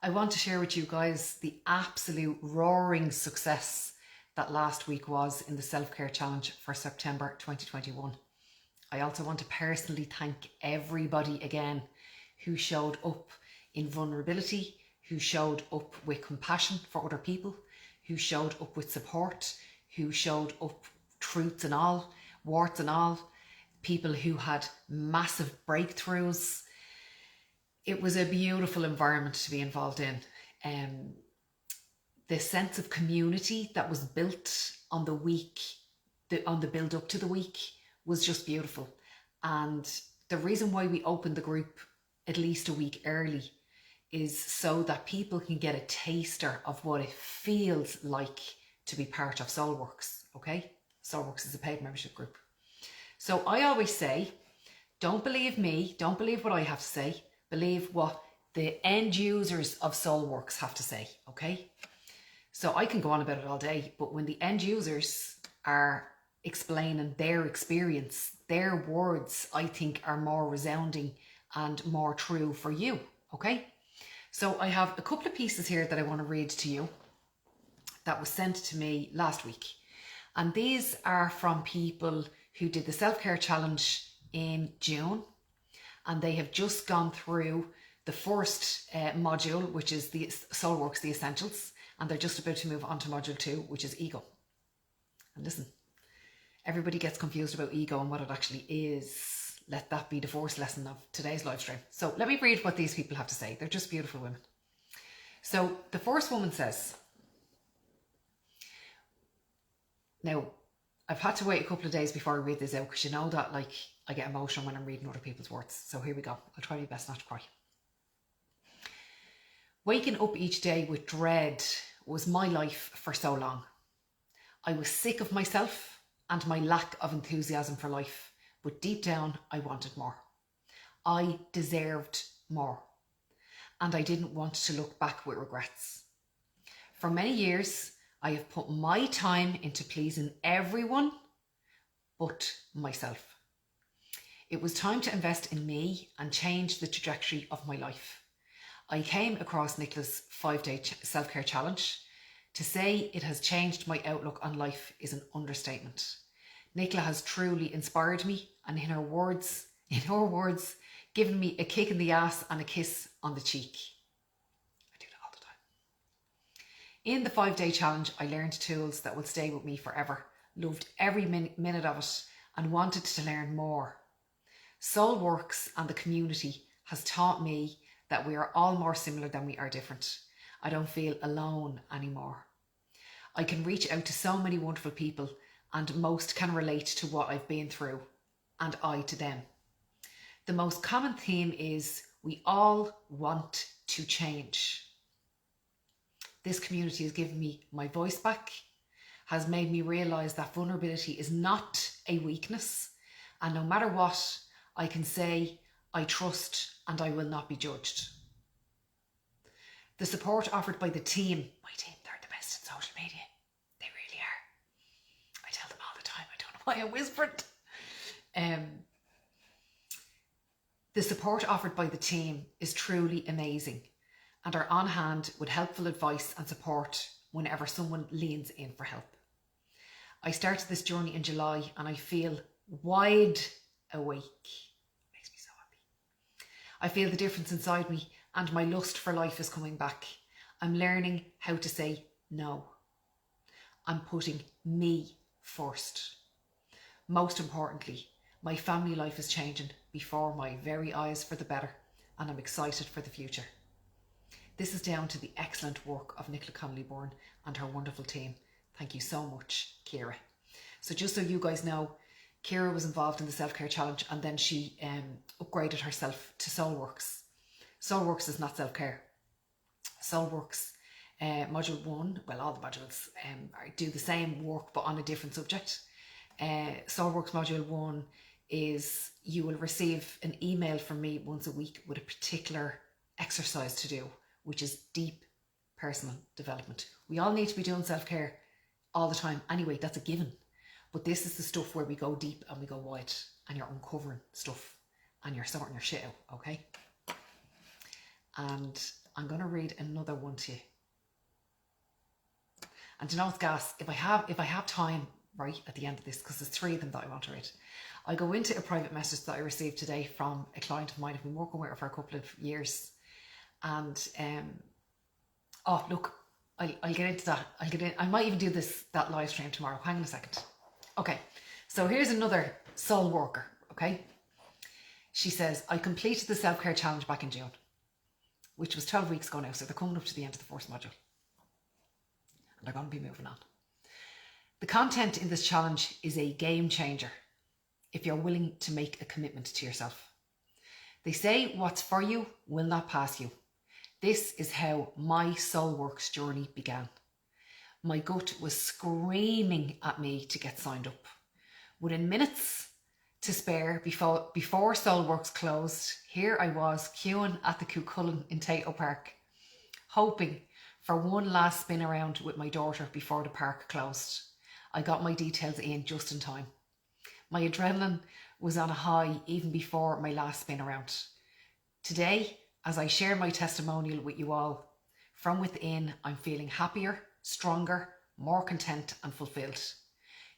I want to share with you guys the absolute roaring success that last week was in the self-care challenge for September 2021. I also want to personally thank everybody again who showed up in vulnerability, who showed up with compassion for other people, who showed up with support, who showed up truths and all, warts and all, people who had massive breakthroughs. It was a beautiful environment to be involved in. The sense of community that was built on the week, on the build up to the week, was just beautiful. And the reason why we opened the group at least a week early is so that people can get a taster of what it feels like to be part of Soulworks, okay? Soulworks is a paid membership group. So I always say, don't believe me, don't believe what I have to say, believe what the end users of Soulworks have to say, okay? So I can go on about it all day, but when the end users are explaining their experience, their words, I think, are more resounding and more true for you, okay? So I have a couple of pieces here that I want to read to you that was sent to me last week. And these are from people who did the self-care challenge in June, and they have just gone through the first module, which is the Soulworks, the Essentials, and they're just about to move on to module 2, which is ego. And listen, everybody gets confused about ego and what it actually is. Let that be the first lesson of today's live stream. So let me read what these people have to say. They're just beautiful women. So the first woman says, now, I've had to wait a couple of days before I read this out because you know that like I get emotional when I'm reading other people's words. So here we go. I'll try my best not to cry. Waking up each day with dread was my life for so long. I was sick of myself and my lack of enthusiasm for life, but deep down I wanted more. I deserved more, and I didn't want to look back with regrets. For many years, I have put my time into pleasing everyone but myself. It was time to invest in me and change the trajectory of my life. I came across Nicola's 5-day self-care challenge. To say it has changed my outlook on life is an understatement. Nicola has truly inspired me, and in her words, given me a kick in the ass and a kiss on the cheek. I do that all the time. In the 5-day challenge, I learned tools that will stay with me forever, loved every minute of it, and wanted to learn more. Soulworks and the community has taught me that we are all more similar than we are different. I don't feel alone anymore. I can reach out to so many wonderful people, and most can relate to what I've been through, and I to them. The most common theme is we all want to change. This community has given me my voice back, has made me realise that vulnerability is not a weakness, and no matter what, I can say I trust and I will not be judged. The support offered by the team, my team, they're the best in social media. They really are. I tell them all the time, I don't know why I whispered. The support offered by the team is truly amazing and are on hand with helpful advice and support whenever someone leans in for help. I started this journey in July and I feel wide awake. Makes me so happy. I feel the difference inside me and my lust for life is coming back. I'm learning how to say no. I'm putting me first. Most importantly, my family life is changing before my very eyes for the better, and I'm excited for the future. This is down to the excellent work of Nicola Connolly-Bourne and her wonderful team. Thank you so much, Ciara. So just so you guys know, Ciara was involved in the self-care challenge and then she upgraded herself to Soulworks. Soulworks is not self-care. Soulworks module 1, well, all the modules do the same work but on a different subject. Soulworks module 1 is you will receive an email from me once a week with a particular exercise to do, which is deep personal development. We all need to be doing self-care all the time anyway, that's a given. But this is the stuff where we go deep and we go wide and you're uncovering stuff and you're sorting your shit out, okay? And I'm going to read another one to you. And you know what's gas? If I have time right at the end of this, because there's 3 of them that I want to read, I go into a private message that I received today from a client of mine. I've been working with her for a couple of years, and oh look, I'll get into that. I might even do that live stream tomorrow. Hang on a second. Okay, so here's another soul worker. Okay, she says, I completed the self-care challenge back in June, which was 12 weeks ago now, so they're coming up to the end of the first module. And they're going to be moving on. The content in this challenge is a game changer if you're willing to make a commitment to yourself. They say what's for you will not pass you. This is how my Soulworks journey began. My gut was screaming at me to get signed up. Within minutes to spare before Soulworks closed, here I was queuing at the Cuchulainn in Tato Park, hoping for one last spin around with my daughter before the park closed. I got my details in just in time. My adrenaline was on a high even before my last spin around. Today, as I share my testimonial with you all, from within I'm feeling happier, stronger, more content and fulfilled.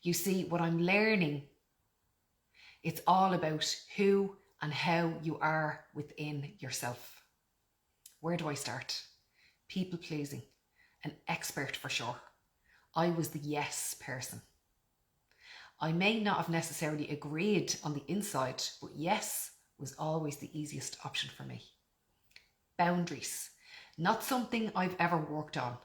You see, what I'm learning, it's all about who and how you are within yourself. Where do I start? People pleasing, an expert for sure. I was the yes person. I may not have necessarily agreed on the inside, but yes was always the easiest option for me. Boundaries, not something I've ever worked on.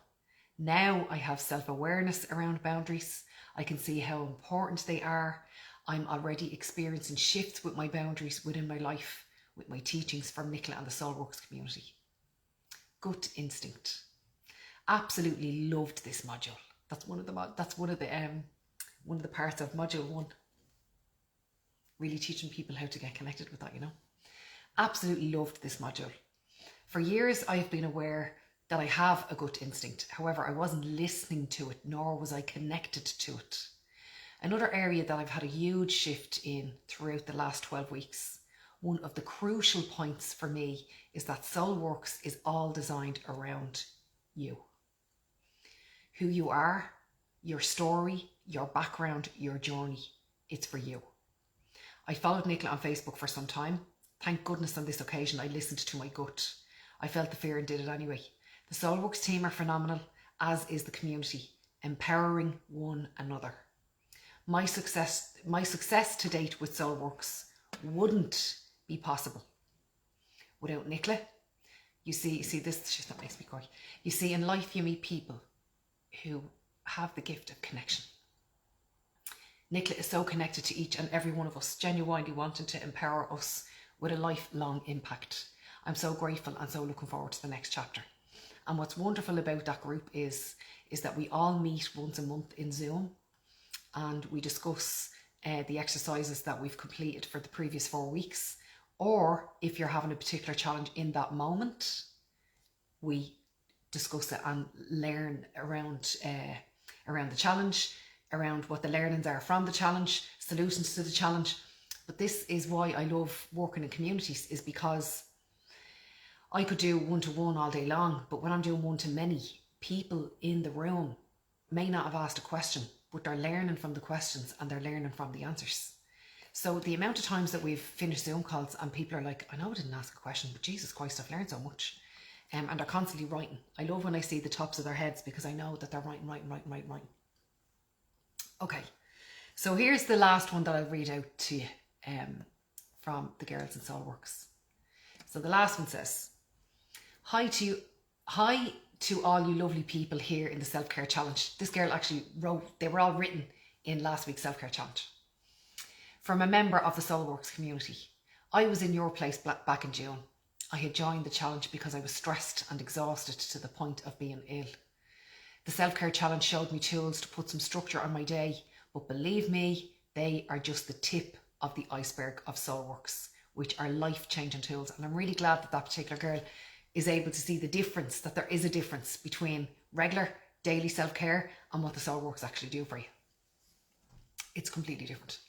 Now I have self-awareness around boundaries. I can see how important they are. I'm already experiencing shifts with my boundaries within my life, with my teachings from Nicola and the Soulworks community. Gut instinct. Absolutely loved this module. That's one of the parts of module 1. Really teaching people how to get connected with that, you know. Absolutely loved this module. For years, I have been aware that I have a gut instinct. However, I wasn't listening to it, nor was I connected to it. Another area that I've had a huge shift in throughout the last 12 weeks, one of the crucial points for me is that Soulworks is all designed around you. Who you are, your story, your background, your journey. It's for you. I followed Nicola on Facebook for some time. Thank goodness on this occasion I listened to my gut. I felt the fear and did it anyway. The Soulworks team are phenomenal, as is the community, empowering one another. My success to date with Soulworks wouldn't be possible without Nicola. You see this, that makes me cry. You see, in life you meet people who have the gift of connection. Nicola is so connected to each and every one of us, genuinely wanting to empower us with a lifelong impact. I'm so grateful and so looking forward to the next chapter. And what's wonderful about that group is that we all meet once a month in Zoom, and we discuss the exercises that we've completed for the previous 4 weeks. Or if you're having a particular challenge in that moment, we discuss it and learn around the challenge, around what the learnings are from the challenge, solutions to the challenge. But this is why I love working in communities, is because I could do one-to-one all day long, but when I'm doing one-to-many, people in the room may not have asked a question, but they're learning from the questions and they're learning from the answers. So the amount of times that we've finished Zoom calls and people are like, I know I didn't ask a question, but Jesus Christ, I've learned so much. And they're constantly writing. I love when I see the tops of their heads, because I know that they're writing. Okay, so here's the last one that I'll read out to you from the girls in Soulworks. So the last one says, Hi to all you lovely people here in the self-care challenge. This girl actually wrote, they were all written in last week's self-care challenge. From a member of the Soulworks community. I was in your place back in June. I had joined the challenge because I was stressed and exhausted to the point of being ill. The self-care challenge showed me tools to put some structure on my day, but believe me, they are just the tip of the iceberg of Soulworks, which are life-changing tools. And I'm really glad that that particular girl is able to see the difference, that there is a difference between regular daily self-care and what the Soulworks actually do for you. It's completely different.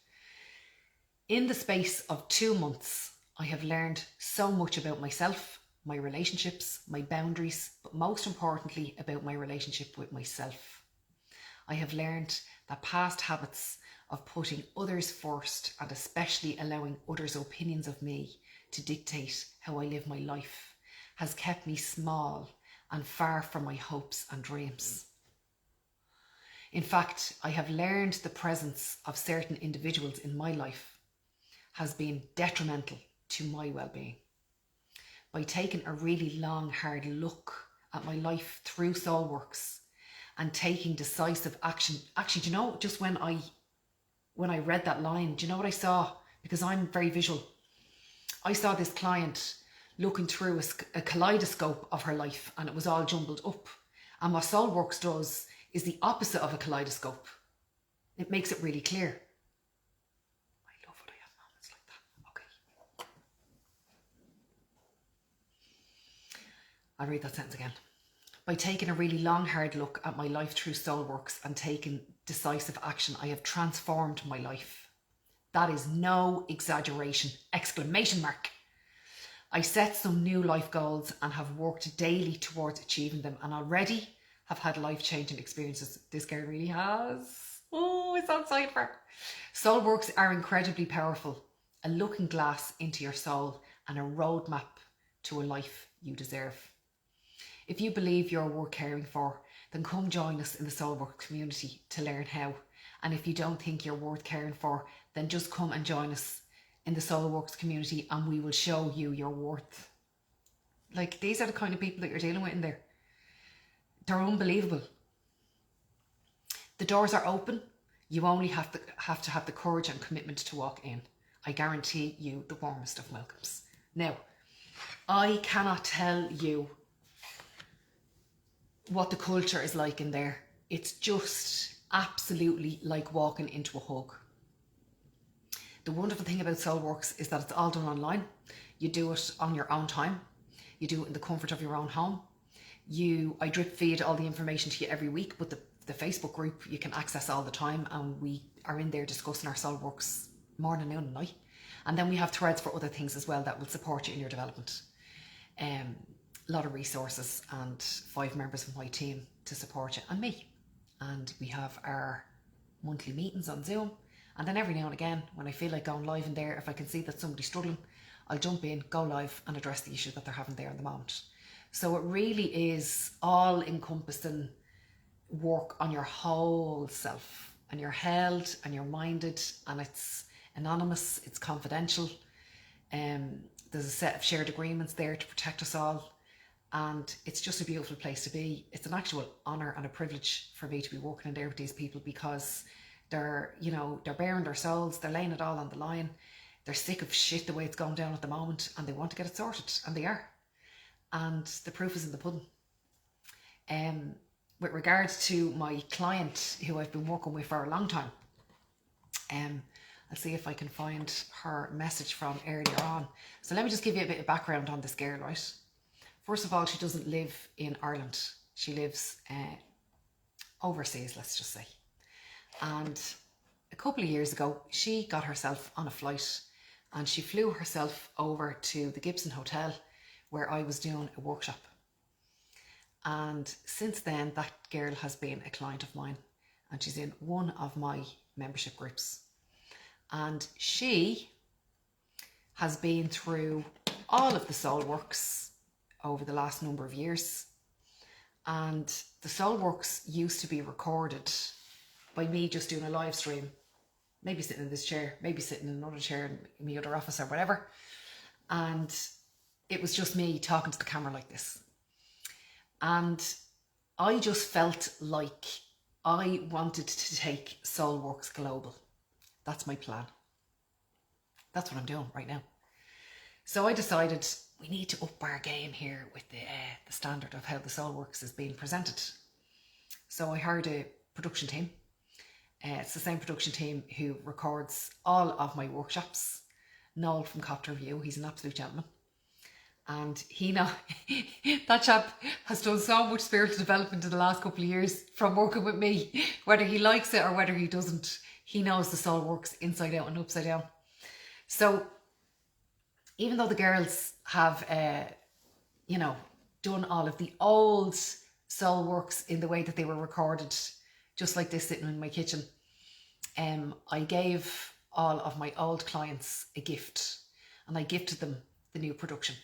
In the space of 2 months, I have learned so much about myself, my relationships, my boundaries, but most importantly about my relationship with myself. I have learned that past habits of putting others first and especially allowing others' opinions of me to dictate how I live my life has kept me small and far from my hopes and dreams. In fact, I have learned the presence of certain individuals in my life has been detrimental to my well-being. By taking a really long, hard look at my life through Soulworks and taking decisive action. Actually, do you know, just when I read that line, do you know what I saw? Because I'm very visual. I saw this client looking through a kaleidoscope of her life, and it was all jumbled up. And what Soulworks does is the opposite of a kaleidoscope. It makes it really clear. I love when I have moments like that. Okay. I'll read that sentence again. By taking a really long, hard look at my life through Soulworks and taking decisive action, I have transformed my life. That is no exaggeration! Exclamation mark. I set some new life goals and have worked daily towards achieving them, and already have had life-changing experiences. This girl really has. Oh, it's so excited for her. Soulworks are incredibly powerful. A looking glass into your soul and a roadmap to a life you deserve. If you believe you're worth caring for, then come join us in the Soulworks community to learn how. And if you don't think you're worth caring for, then just come and join us in the Soulworks community and we will show you your worth. Like, these are the kind of people that you're dealing with in there. They're unbelievable. The doors are open. You only have to have the courage and commitment to walk in. I guarantee you the warmest of welcomes. Now, I cannot tell you what the culture is like in there. It's just absolutely like walking into a hug. The wonderful thing about Soulworks is that it's all done online. You do it on your own time. You do it in the comfort of your own home. I drip feed all the information to you every week, but the Facebook group you can access all the time, and we are in there discussing our Soulworks morning, noon and night. And then we have threads for other things as well that will support you in your development. A lot of resources and 5 members of my team to support you and me. And we have our monthly meetings on Zoom. And then every now and again, when I feel like going live in there, if I can see that somebody's struggling, I'll jump in, go live and address the issue that they're having there in the moment. So it really is all encompassing work on your whole self, and you're held and you're minded, and it's anonymous, it's confidential. There's a set of shared agreements there to protect us all. And it's just a beautiful place to be. It's an actual honour and a privilege for me to be working in there with these people, because they're bearing their souls, they're laying it all on the line. They're sick of shit the way it's going down at the moment, and they want to get it sorted, and they are. And the proof is in the pudding. With regards to my client who I've been working with for a long time, I'll see if I can find her message from earlier on. So let me just give you a bit of background on this girl, right? First of all, she doesn't live in Ireland. She lives overseas, let's just say. And a couple of years ago, she got herself on a flight and she flew herself over to the Gibson Hotel where I was doing a workshop. And since then, that girl has been a client of mine, and she's in one of my membership groups. And she has been through all of the Soulworks over the last number of years. And the Soulworks used to be recorded by me just doing a live stream, maybe sitting in this chair, maybe sitting in another chair in my other office or whatever. And it was just me talking to the camera like this. And I just felt like I wanted to take Soulworks global. That's my plan. That's what I'm doing right now. So I decided we need to up our game here with the standard of how the Soulworks is being presented. So I hired a production team. It's the same production team who records all of my workshops. Noel from Copter View, he's an absolute gentleman. And that chap has done so much spiritual development in the last couple of years from working with me. Whether he likes it or whether he doesn't, he knows the Soulworks inside out and upside down. So even though the girls have you know, done all of the old Soulworks in the way that they were recorded, just like this sitting in my kitchen. I gave all of my old clients a gift, and I gifted them the new production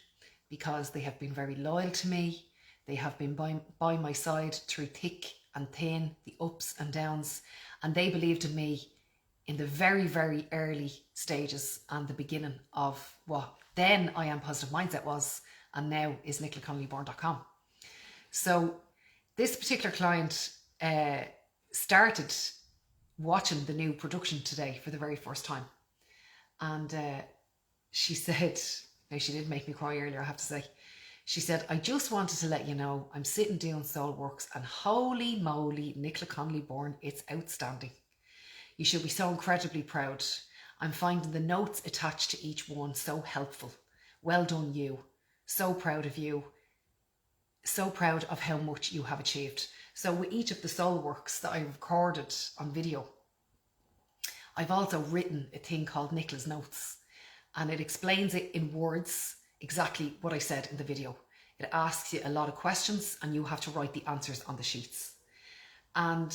because they have been very loyal to me. They have been by my side through thick and thin, the ups and downs, and they believed in me in the very, very early stages and the beginning of what then I Am Positive Mindset was, and now is nicolaconleyborn.com. So this particular client started watching the new production today for the very first time. And she said, now she did make me cry earlier, I have to say. She said, I just wanted to let you know I'm sitting doing Soulworks and holy moly, Nicola Connolly Bourne, it's outstanding. You should be so incredibly proud. I'm finding the notes attached to each one so helpful. Well done, you. So proud of you. So proud of how much you have achieved. So with each of the Soulworks that I recorded on video, I've also written a thing called Nicola's Notes, and it explains it in words exactly what I said in the video. It asks you a lot of questions and you have to write the answers on the sheets. And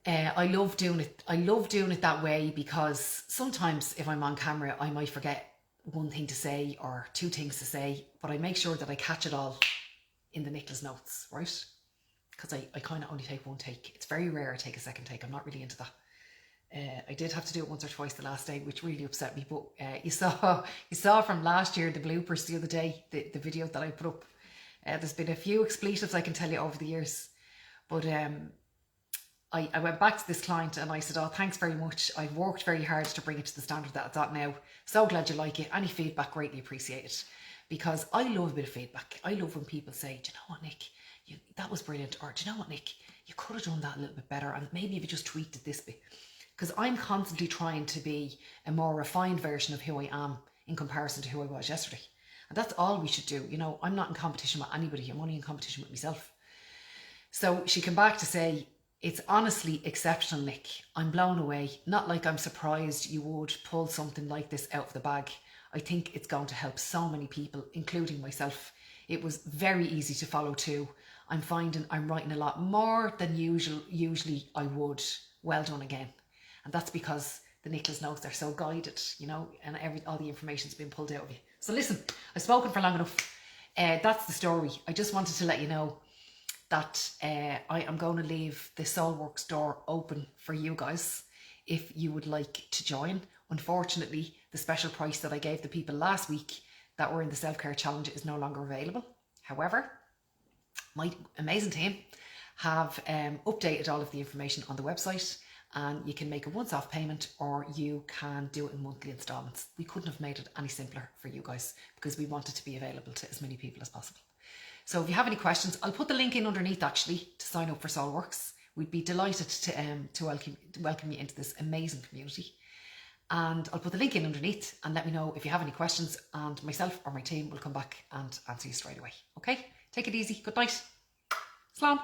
I love doing it. I love doing it that way because sometimes if I'm on camera, I might forget one thing to say or two things to say, but I make sure that I catch it all in the Nicola's Notes, right? Because I kind of only take one take. It's very rare I take a second take. I'm not really into that. I did have to do it once or twice the last day, which really upset me. But you saw from last year the bloopers the other day, the video that I put up. There's been a few expletives I can tell you over the years, but I went back to this client and I said, oh, thanks very much. I've worked very hard to bring it to the standard that it's at now. So glad you like it. Any feedback, greatly appreciated. Because I love a bit of feedback. I love when people say, do you know what, Nick, that was brilliant. Or do you know what, Nick, you could have done that a little bit better. And maybe if you just tweaked it this bit. Because I'm constantly trying to be a more refined version of who I am in comparison to who I was yesterday. And that's all we should do. You know, I'm not in competition with anybody. I'm only in competition with myself. So she came back to say, it's honestly exceptional, Nick. I'm blown away. Not like I'm surprised you would pull something like this out of the bag. I think it's going to help so many people, including myself. It was very easy to follow too. I'm finding I'm writing a lot more than usually I would. Well done again. And that's because the Nicola's Notes are so guided, you know, and all the information's been pulled out of you. So listen, I've spoken for long enough. That's the story. I just wanted to let you know that I am going to leave the Soulworks door open for you guys if you would like to join. Unfortunately, the special price that I gave the people last week that were in the self-care challenge is no longer available. However, my amazing team have updated all of the information on the website, and you can make a once-off payment or you can do it in monthly installments. We couldn't have made it any simpler for you guys because we want it to be available to as many people as possible. So if you have any questions, I'll put the link in underneath actually to sign up for Soulworks. We'd be delighted to welcome you into this amazing community. And I'll put the link in underneath and let me know if you have any questions, and myself or my team will come back and answer you straight away. Okay? Take it easy. Good night. Slán.